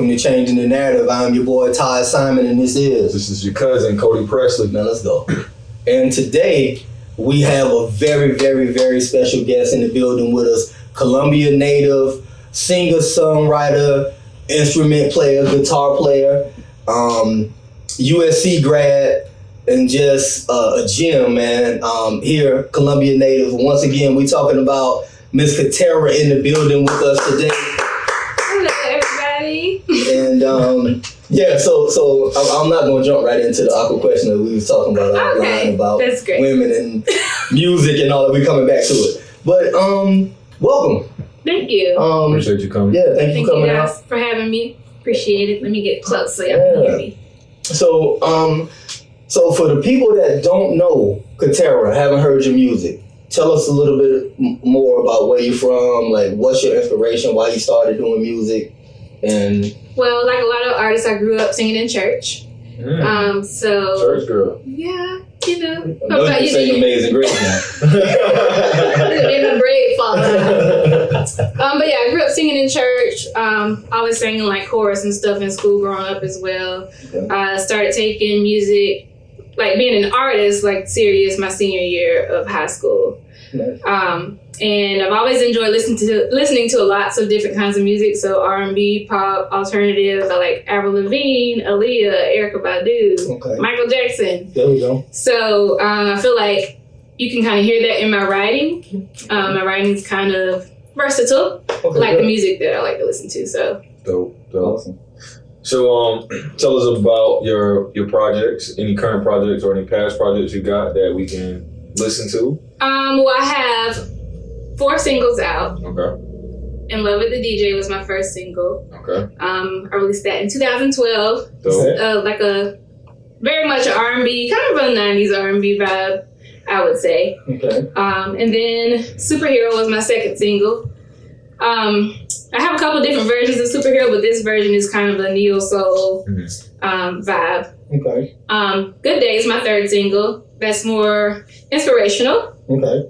welcome to Changing the Narrative. I'm your boy Todd Simon, and this is your cousin Cody Presley. Now let's go. And today we have a very, very, very special guest in the building with us. Columbia native, singer, songwriter, instrument player, guitar player, USC grad, and just a gem, man. Here, Columbia native. Once again, we talking about Miss Katera in the building with us today. And so I'm not going to jump right into the awkward question that we was talking about offline about women and music and all that. We're coming back to it. But welcome. Thank you. Appreciate you coming. Yeah, thank you for coming you guys out. for having me. Appreciate it. Let me get close so y'all can hear me. So for the people that don't know Katera, haven't heard your music, tell us a little bit more about where you're from, like what's your inspiration, why you started doing music. And well, like a lot of artists, I grew up singing in church. So church girl. Yeah, you know. I know you sing Amazing Grace now. In the braid falling out. But yeah, I grew up singing in church. I was singing like chorus and stuff in school growing up as well. I started taking music, like being an artist, like serious my senior year of high school. Nice. And I've always enjoyed listening to lots of different kinds of music. So R&B, pop, alternative. I like Avril Lavigne, Aaliyah, Erykah Badu, Michael Jackson. There we go. So I feel like you can kind of hear that in my writing. My writing's kind of versatile, the music that I like to listen to. So dope. Awesome. So tell us about your projects, any current projects or any past projects you got that we can listen to. Well, I have 4 singles out. Okay. In Love with the DJ was my first single. Okay. I released that in 2012. Like a very much an R&B, kind of a 90s R&B vibe, I would say. Okay. And then Superhero was my second single. I have a couple different versions of Superhero, but this version is kind of a neo soul vibe. Okay. Good Day is my third single. That's more inspirational. Okay.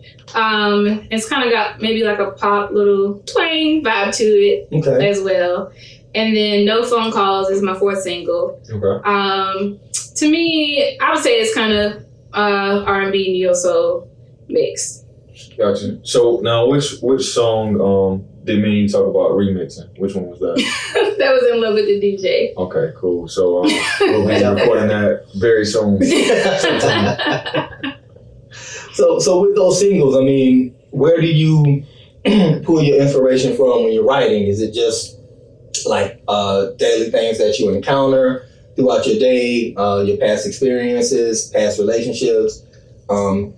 It's kind of got maybe like a pop little twang vibe to it as well. And then No Phone Calls is my fourth single. Okay. To me, I would say it's kind of R&B neo soul mix. Gotcha. So now, which song did me and you talk about remixing? Which one was that? That was In Love with the DJ. Okay, cool. So we'll be recording that very soon. So with those singles, I mean, where do you pull your inspiration from when you're writing? Is it just like daily things that you encounter throughout your day, your past experiences, past relationships? Where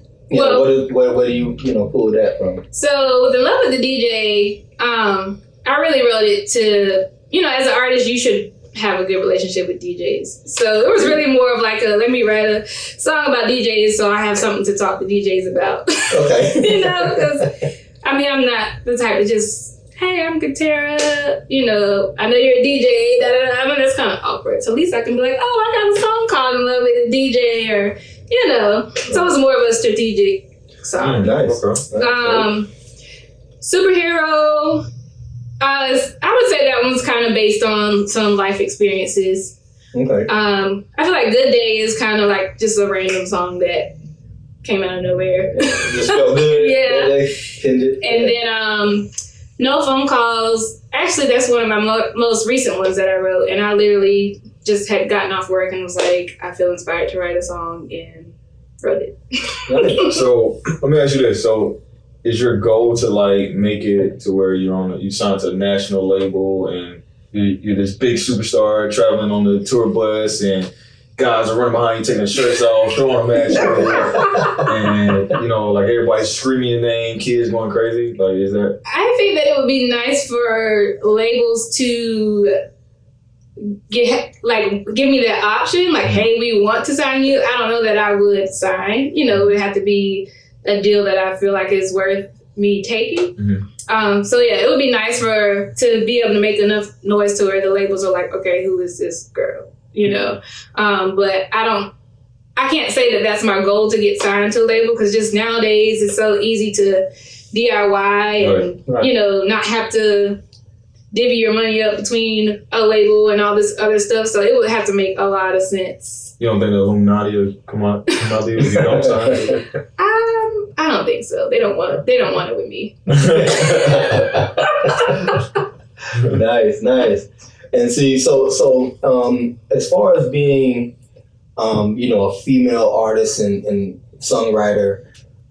do you pull that from? So with In Love with the DJ, I really wrote it to, as an artist, you should have a good relationship with DJs. So it was really more of like let me write a song about DJs so I have something to talk to DJs about. Okay. Because I'm not the type to just, hey, I'm Katera, I know you're a DJ, I mean, that's kind of awkward. So at least I can be like, oh, I got a song called In Love with the DJ, or, so it's more of a strategic song. Nice. Superhero, I would say that one's kind of based on some life experiences. Okay. I feel like Good Day is kind of like just a random song that came out of nowhere. Just felt good. Yeah. And then No Phone Calls, actually that's one of my most recent ones that I wrote, and I literally just had gotten off work and was like, I feel inspired to write a song and wrote it. So let me ask you this. So is your goal to like make it to where you sign to a national label and you're this big superstar traveling on the tour bus and guys are running behind you taking their shirts off, throwing them at you, and like everybody's screaming your name, kids going crazy? Like, is that? I think that it would be nice for labels to give me that option, like, hey, we want to sign you. I don't know that I would sign. It would have to be a deal that I feel like is worth me taking. So yeah, it would be nice to be able to make enough noise to where the labels are like, okay, who is this girl? But I can't say that that's my goal to get signed to a label, because just nowadays it's so easy to DIY and not have to divvy your money up between a label and all this other stuff. So it would have to make a lot of sense. You don't think the Illuminati will come out there if you don't sign? I don't think so. They don't want it with me. Nice. And see, so as far as being, a female artist and songwriter,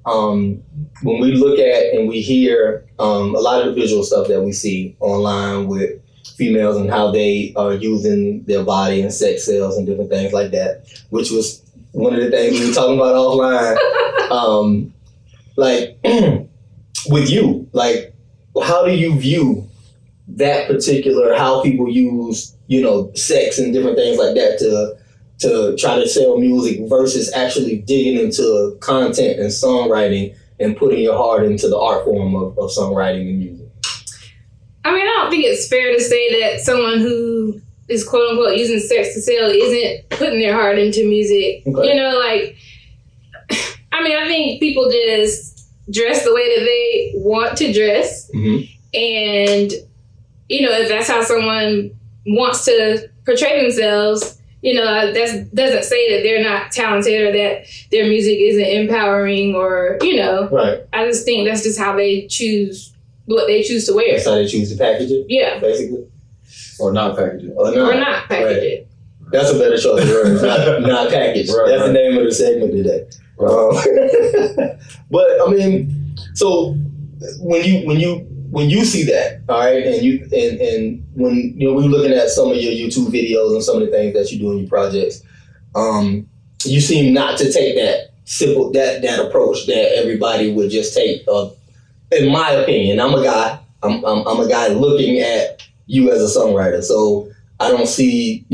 when we look at and we hear a lot of the visual stuff that we see online with females and how they are using their body and sex sales and different things like that, which was one of the things we were talking about offline. With you, like, how do you view that particular, how people use, sex and different things like that to try to sell music versus actually digging into content and songwriting and putting your heart into the art form of songwriting and music? I mean, I don't think it's fair to say that someone who is quote unquote using sex to sell isn't putting their heart into music. Okay. I think people just dress the way that they want to dress. Mm-hmm. And, if that's how someone wants to portray themselves, that doesn't say that they're not talented or that their music isn't empowering or, Right. I just think that's just how they choose what they choose to wear. That's how they choose to package it? Yeah. Basically. Or not package it. Or not package it. That's a better choice of words. Not packaged. Right, That's right. the name of the segment today. But I mean, so when you see that, all right, and when we're looking at some of your YouTube videos and some of the things that you do in your projects, you seem not to take that simple that approach that everybody would just take. In my opinion, I'm a guy. I'm a guy looking at you as a songwriter, so I don't see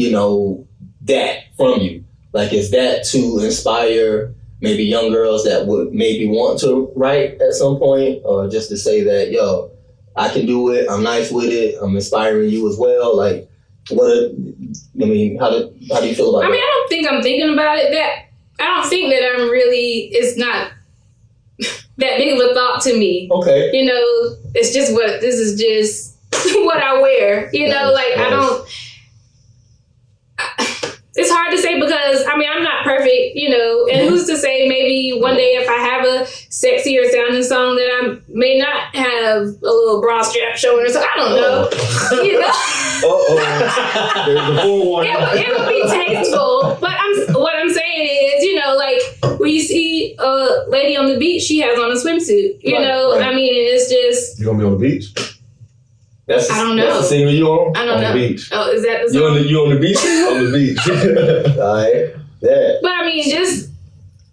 that from you. Like, is that to inspire maybe young girls that would maybe want to write at some point, or just to say that, yo, I can do it, I'm nice with it, I'm inspiring you as well? Like, how do you feel about that? I mean, I don't think I'm thinking about it I don't think that I'm really, it's not that big of a thought to me. Okay. It's just this is just what I wear. I don't, it's hard to say because, I mean, I'm not perfect, and who's to say maybe one day if I have a sexier sounding song that I may not have a little bra strap showing or something. I don't know. There's the full one. It would be tasteful, but what I'm saying is, when you see a lady on the beach, she has on a swimsuit, Right. I mean, it's just. You gonna be on the beach? I don't know. That's the single you on? I don't know. On the beach. Oh, is that the song? You on the beach? On the beach. All right. Yeah. But I mean, just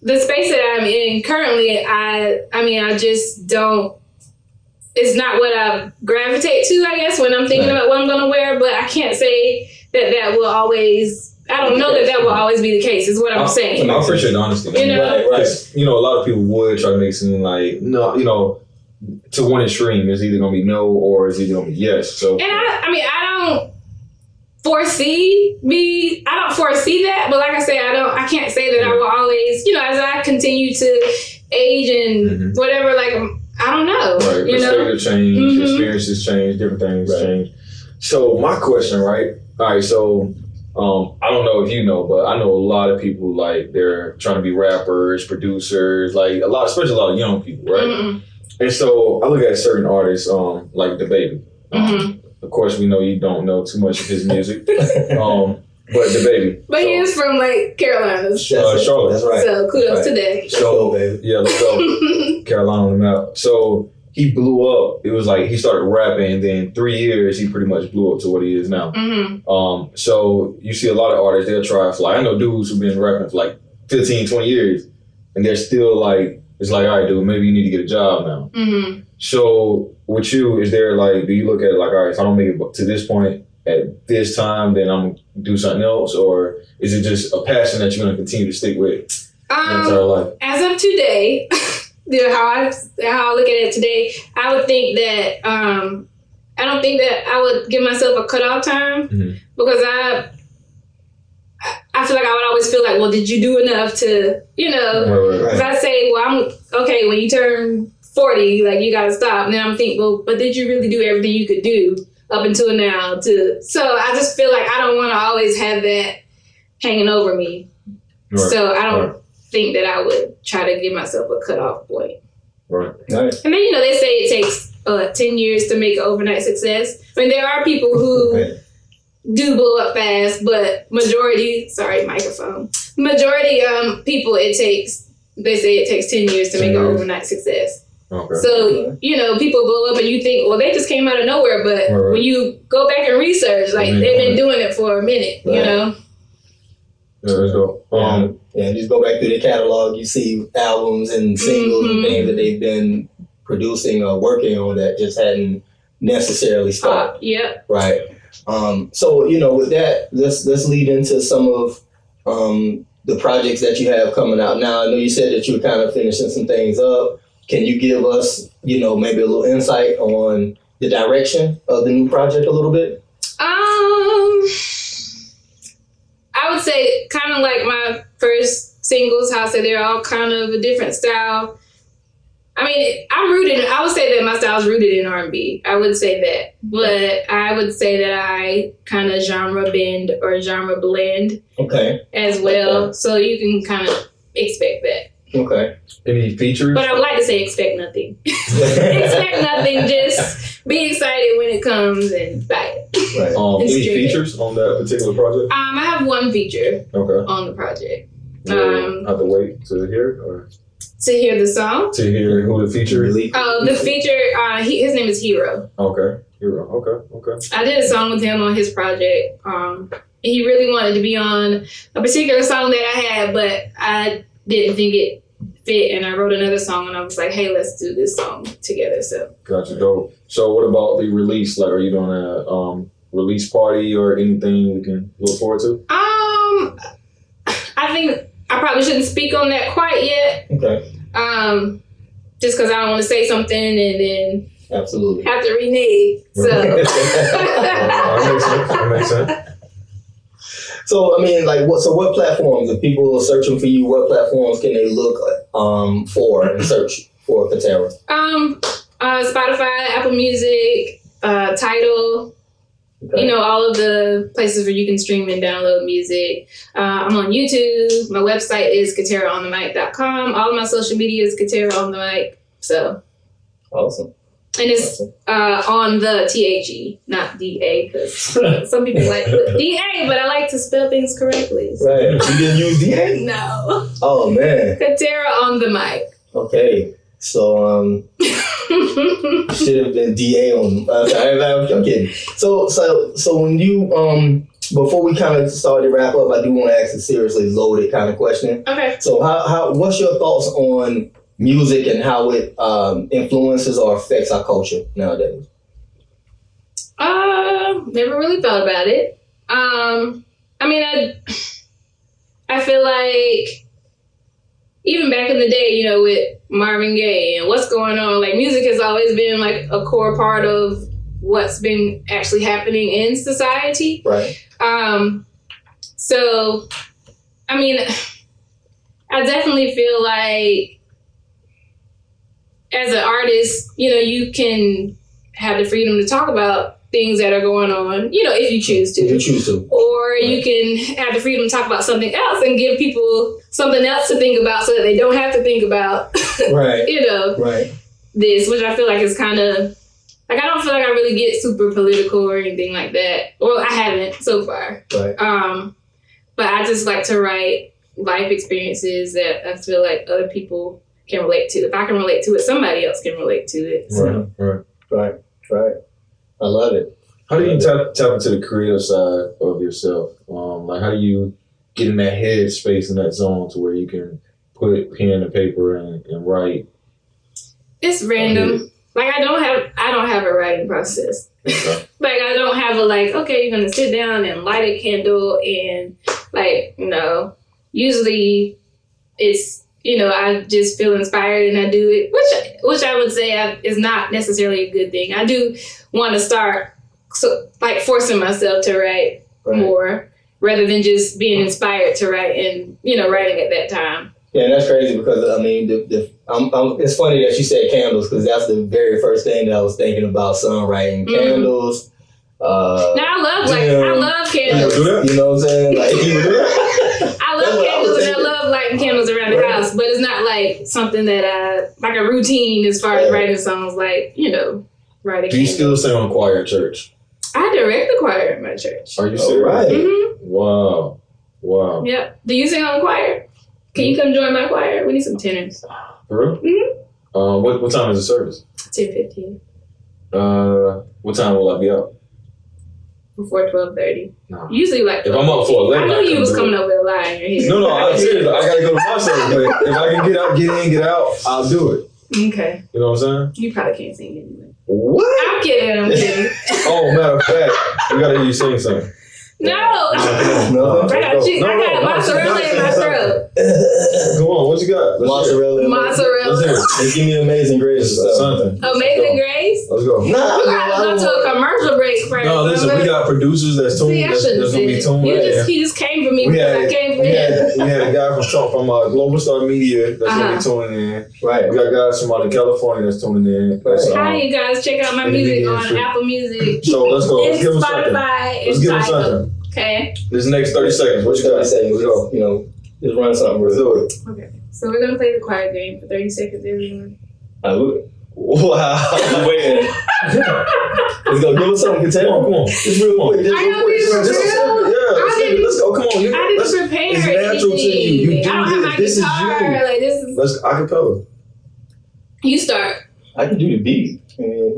the space that I'm in currently, I just don't. It's not what I gravitate to, I guess, when I'm thinking about what I'm going to wear. But I can't say that will always. I don't know that will always be the case. Is what I'm saying. I appreciate the honesty. Right. A lot of people would try to make it seem like no, to one extreme, it's either gonna be no or it's either gonna be yes. So, and I don't foresee that, but like I say, I can't say that I will always, as I continue to age and whatever, like, I don't know. Right, perspective change, experiences change, different things change. So my question, right? All right, so I don't know if you know, but I know a lot of people, like, they're trying to be rappers, producers, like especially a lot of young people, right? Mm-hmm. And so I look at certain artists, like DaBaby. Of course, we know you don't know too much of his music, but DaBaby. But he is from Carolina, Charlotte. That's right. So kudos to that. So baby, yeah, let's go. Carolina on the map. So he blew up. It was like he started rapping, and then 3 years he pretty much blew up to what he is now. So you see a lot of artists, they'll try to fly. I know dudes who've been rapping for like 15, 20 years, and they're still like. It's like, all right, dude, maybe you need to get a job now. So with you, is there do you look at it like, all right, if I don't make it to this point at this time, then I'm going to do something else? Or is it just a passion that you're going to continue to stick with your entire life? As of today, how I look at it today, I would think that, I don't think that I would give myself a cutoff time because I feel like I would always feel like, well, did you do enough to, Right. If I say, well, I'm okay, when you turn 40, you got to stop. And then I'm thinking, well, but did you really do everything you could do up until now. So I just feel like I don't want to always have that hanging over me. Right. So I don't think that I would try to give myself a cutoff point. Right. Nice. And then, they say it takes 10 years to make an overnight success. I mean, there are people who do blow up fast, but majority people, they say it takes 10 years to make an overnight success. Okay. So, people blow up and you think, well, they just came out of nowhere. But when you go back and research, they've been doing it for a minute, Yeah, that's dope. And just go back through the catalog, you see albums and singles and things that they've been producing or working on that just hadn't necessarily stopped. Yep. Right. So, with that, let's lead into some of the projects that you have coming out now. I know you said that you were kind of finishing some things up. Can you give us, maybe a little insight on the direction of the new project a little bit? I would say kind of like my first singles, how I say they're all kind of a different style. I mean, I would say that my style is rooted in R&B. I would say that. But I would say that I kind of genre bend or genre blend as well. Okay. So you can kind of expect that. Okay. Any features? But I would like to say expect nothing. Expect nothing. Just be excited when it comes and buy it. Right. Any features on that particular project? I have one feature on the project. Have to wait to hear or to hear the song. To hear who the feature is. The feature. His name is HERo. Okay. HERo. Okay. I did a song with him on his project. He really wanted to be on a particular song that I had, but I didn't think it fit, and I wrote another song, and I was like, "Hey, let's do this song together." So, gotcha, dope. So, what about the release? Like, are you doing a release party or anything we can look forward to? I think I probably shouldn't speak on that quite yet. Okay. Just because I don't want to say something and then absolutely have to renege. So, that makes sense. So, I mean, what platforms, if people are searching for you, what platforms can they look for and search for Katera? Spotify, Apple Music, Tidal, all of the places where you can stream and download music. I'm on YouTube. My website is KateraOnTheMic.com. All of my social media is Katera on the mic. So. Awesome. And it's on the THE, not DA, because some people like DA, but I like to spell things correctly. So. Right. You didn't use DA? No. Oh, man. Katera on the mic. Okay. So, should have been DA on. I'm kidding. So when you before we kind of start to wrap up, I do want to ask a seriously loaded kind of question. Okay. So what's your thoughts on music and how it influences or affects our culture nowadays? Never really thought about it. I feel like even back in the day, with Marvin Gaye and what's going on, like music has always been like a core part of what's been actually happening in society. Right. So, I definitely feel like as an artist, you can have the freedom to talk about things that are going on, if you choose to. If you choose to. Or you can have the freedom to talk about something else and give people something else to think about so that they don't have to think about, right. Right. This, which I feel like is kind of, I don't feel like I really get super political or anything like that. Well, I haven't so far. Right. But I just like to write life experiences that I feel like other people can relate to. If I can relate to it, somebody else can relate to it. So. Right. I love it. How do you tap into the creative side of yourself? How do you get in that head space, in that zone to where you can put pen to paper and write? It's random. I don't have a writing process. Okay. I don't have okay, you're gonna sit down and light a candle and no. Usually it's I just feel inspired and I do it, which I would say is not necessarily a good thing. I do want to start forcing myself to write more rather than just being inspired to write and writing at that time. Yeah, that's crazy because it's funny that you said candles because that's the very first thing that I was thinking about songwriting. Candles, I love candles. Do that? You know what I'm saying? Like, you would do that? I love candles and I love lighting candles around the house, but it's not like something that like a routine as far as writing songs, like, writing. Do you still sing on choir at church? I direct the choir at my church. Are you serious? Right. Mm-hmm. Wow. Yep. Do you sing on the choir? Can you come join my choir? We need some tenors. For real? Mm-hmm. What time is the service? 10:15. What time will I be out? Before 12:30. No. Usually like. If I'm up for 11, I knew you was coming over to lie in your head. No, I'm serious. I gotta go to my service. But if I can get out, I'll do it. Okay. You know what I'm saying? You probably can't sing anyway. What? I'm kidding. Oh, matter of fact, we gotta hear you sing something. No. No. I got mozzarella in my throat. Come on, what you got? Mozzarella. Let's hear it. Just give me Amazing Grace or something. Something. Amazing Grace? Let's go. We got to go to a commercial break first. No, listen, we got producers that's tuned. That's gonna be tuned. He just came for me because I came for him. We had a guy from Global Star Media that's gonna be tuning in. Right. We got guys from out of California that's tuning in. Hi, you guys. Check out my music on Apple Music. So let's go. Let's give them Spotify. Let's give them something. Okay. This next 30 seconds. What you got? 30 seconds. Let's go. Just run something. Let's do it. Okay. So we're gonna play the quiet game for 30 seconds, everyone. Wow. I'm waiting. Let's go. Give us something. Come on. Just real quick. Let's go. Come on. I didn't prepare. It's natural to you. You do I don't have my this. guitar. This is. Let's acapella. You start. I can do the beat. I mean,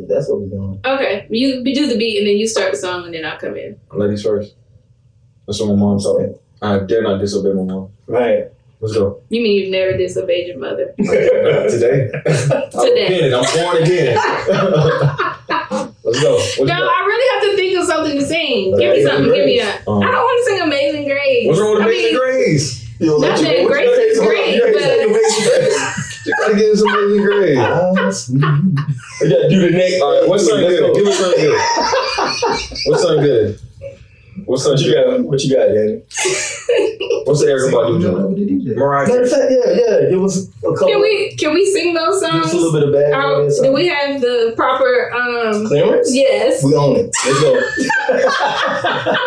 that's what we're doing. Okay, you do the beat and then you start the song and then I'll come in. Ladies first. That's what my mom said. I dare not disobey my mom. Right. Let's go. You mean you've never disobeyed your mother? Today. I'm born again. Let's go. I really have to think of something to sing. Give me something. Give me that. I don't want to sing Amazing Grace. What's wrong with Amazing Grace? Nothing. Grace is great, but. You gotta get some Amazing Grace. We gotta do the next. All right, what's something good? Give us something good. What's something good? What you got, Danny? What's the everybody doing? Mariah. Matter of fact, yeah. It was a couple. Can we sing those songs? Give us a little bit of bad. Do we have the proper clearance? Yes. We own it. Let's go.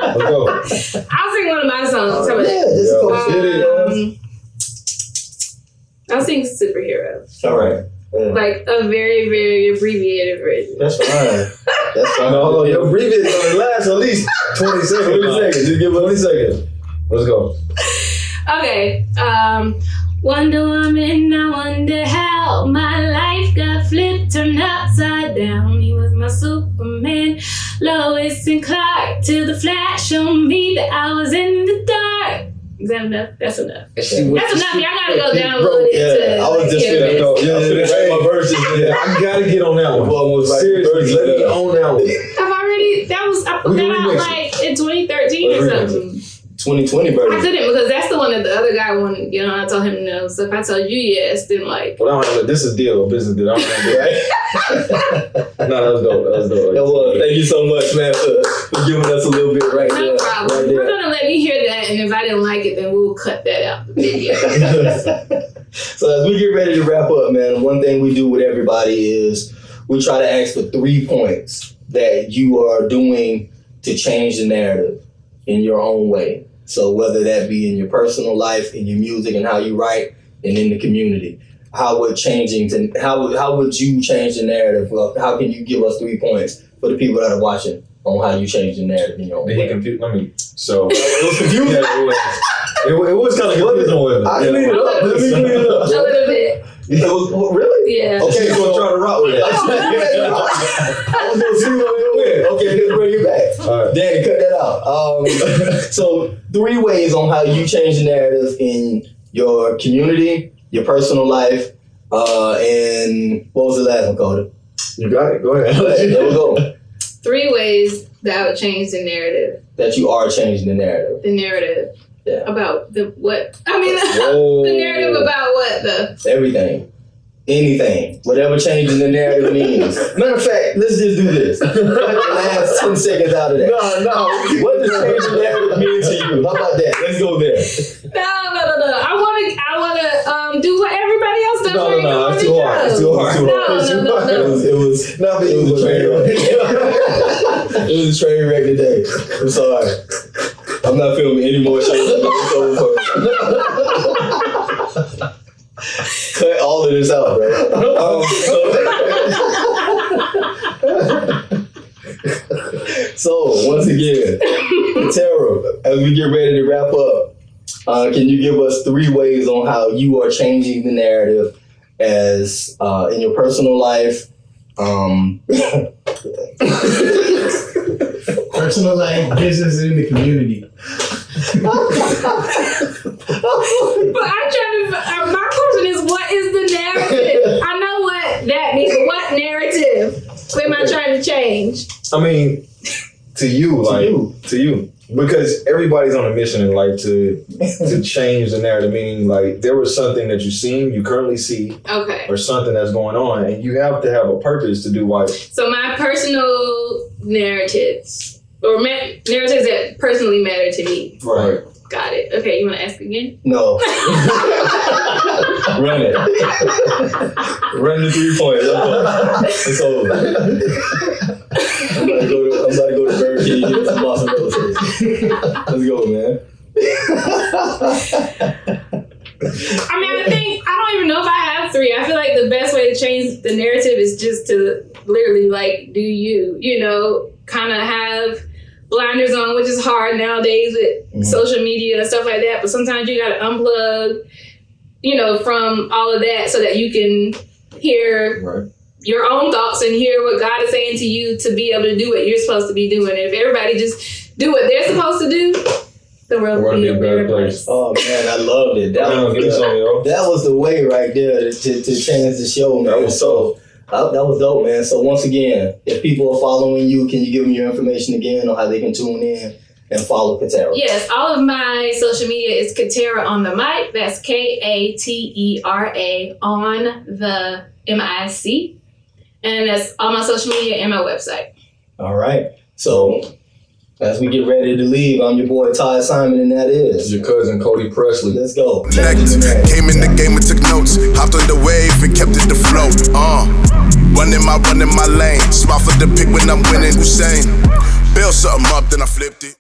Let's go. I'll sing one of my songs. I'll sing Superhero. All right. Yeah. Like a very, very abbreviated version. That's fine. No, your abbreviated gonna last at least 20 seconds. 20 seconds. Just give it 20 seconds. Let's go. Okay. Wonder Woman, I wonder how my life got flipped, turned upside down. He was my Superman, Lois and Clark, till the Flash showed me that I was in the dark. Is that enough? That's enough. That's enough. Y'all gotta go download it. I was just finna go. My version. I gotta get on that one. Seriously, let me on that one. I put that out like in 2013 or something. 2020 version. I couldn't because that's the one that the other guy wanted. I told him no. So if I told you yes, then like. Well, this is deal, business deal. I don't know. Right? No, that was dope. That was. Thank you so much, man, for giving us a little bit right there. No problem. Right. We're gonna let me hear that, and if I didn't like it, then we'll cut that out the video. So as we get ready to wrap up, man, one thing we do with everybody is we try to ask for 3 points that you are doing to change the narrative in your own way. So whether that be in your personal life, in your music and how you write, and in the community, how would you change the narrative? Well, how can you give us 3 points for the people that are watching on how you change the narrative in your own way? So it was confusing. It was kind of confusing. I cleaned it up. Let me clean it up. A little bit. Really? Yeah. Okay, so I'm trying to rock with it. I was going to see what it went. Okay, let's bring it back. All right. Danny, cut that out. So 3 ways on how you change the narrative in your community, your personal life, and what was the last one, Cody? You got it. Go ahead. There we go. 3 ways that would change the narrative. That you are changing the narrative. The narrative. Yeah. About the what? I mean, the narrative about what? Everything. Anything. Whatever changing the narrative means. Matter of fact, let's just do this. Cut the last 10 seconds out of that. No. What does changing the narrative mean to you? How about that? Let's go there. No. I want to do what everybody else does. No, it's too hard. It's too hard. It was a train wreck. It was a train wreck today. I'm sorry. I'm not filming any more shows. It's over. Cut all of this out, bro. So once again, Katera, as we get ready to wrap up, can you give us 3 ways on how you are changing the narrative as in your personal life? Personal life, business, and in the community. But I'm trying to. My question is, what is the narrative? I know what that means, but what narrative am I trying to change? I mean, to you. Because everybody's on a mission in life to change the narrative, meaning like there was something that you currently see, Okay. or something that's going on, and you have to have a purpose to do what. So my personal narratives, or narratives that personally matter to me. Right. Got it. Okay, you want to ask again? No. Run it. Run the 3 points. It's over. I'm about to go to Burger King and get some mozzarella sticks. Let's go, man. I mean, I don't even know if I have 3. I feel like the best way to change the narrative is just to literally like do you know, kind of have blinders on, which is hard nowadays with social media and stuff like that. But sometimes you got to unplug, you know, from all of that so that you can hear your own thoughts and hear what God is saying to you to be able to do what you're supposed to be doing. And if everybody just do what they're supposed to do, the world will be a better place. Oh man, I loved it. That was the way right there to change the show, man. That was dope, man. So once again, if people are following you, can you give them your information again on how they can tune in and follow Katera? Yes, all of my social media is Katera on the mic. That's Katera on the MIC. And that's all my social media and my website. All right. So as we get ready to leave, I'm your boy Todd Simon, and that is your cousin Cody Presley. Let's go. Came in the game and took notes. Hopped on the wave and kept it afloat. Running my lane. Smile for the pick when I'm winning. Hussein. Build something up, then I flipped it.